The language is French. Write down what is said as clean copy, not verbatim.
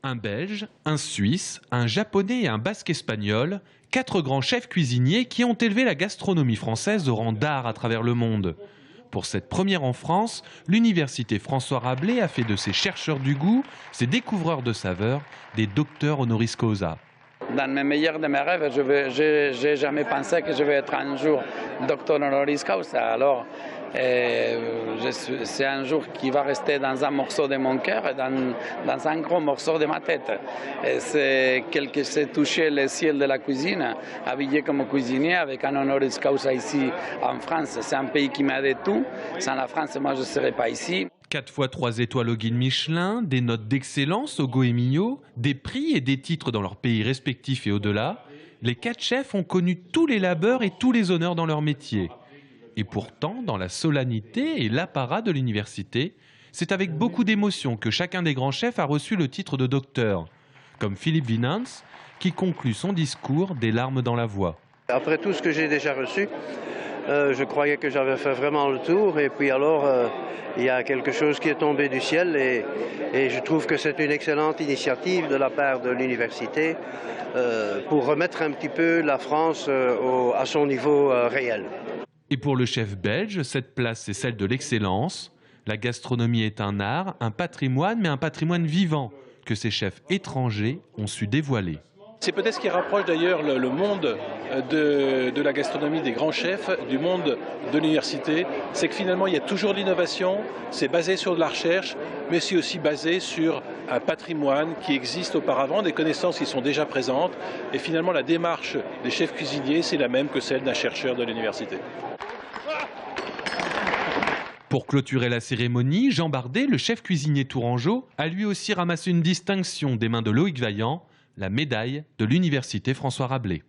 Un Belge, un Suisse, un Japonais et un Basque espagnol, 4 grands chefs cuisiniers qui ont élevé la gastronomie française au rang d'art à travers le monde. Pour cette première en France, l'université François Rabelais a fait de ces chercheurs du goût, ces découvreurs de saveurs, des docteurs honoris causa. Dans mes meilleurs de mes rêves, je n'ai jamais pensé que je vais être un jour docteur honoris causa. Alors, c'est un jour qui va rester dans un morceau de mon cœur et dans un gros morceau de ma tête. C'est toucher le ciel de la cuisine, habillé comme cuisinier avec un honoris causa ici en France. C'est un pays qui m'a de tout. Sans la France, moi, je ne serais pas ici. 4 fois 3 étoiles au guide Michelin, des notes d'excellence au Goemio, des prix et des titres dans leurs pays respectifs et au-delà, les 4 chefs ont connu tous les labeurs et tous les honneurs dans leur métier. Et pourtant, dans la solennité et l'apparat de l'université, c'est avec beaucoup d'émotion que chacun des grands chefs a reçu le titre de docteur, comme Philippe Winans, qui conclut son discours des larmes dans la voix. Après tout ce que j'ai déjà reçu, je croyais que j'avais fait vraiment le tour et puis alors il y a quelque chose qui est tombé du ciel et je trouve que c'est une excellente initiative de la part de l'université pour remettre un petit peu la France à son niveau réel. Et pour le chef belge, cette place c'est celle de l'excellence. La gastronomie est un art, un patrimoine, mais un patrimoine vivant que ces chefs étrangers ont su dévoiler. C'est peut-être ce qui rapproche d'ailleurs le monde de la gastronomie des grands chefs du monde de l'université. C'est que finalement il y a toujours de l'innovation, c'est basé sur de la recherche, mais c'est aussi basé sur un patrimoine qui existe auparavant, des connaissances qui sont déjà présentes. Et finalement la démarche des chefs cuisiniers, c'est la même que celle d'un chercheur de l'université. Pour clôturer la cérémonie, Jean Bardet, le chef cuisinier tourangeau, a lui aussi ramassé une distinction des mains de Loïc Vaillant, la médaille de l'université François Rabelais.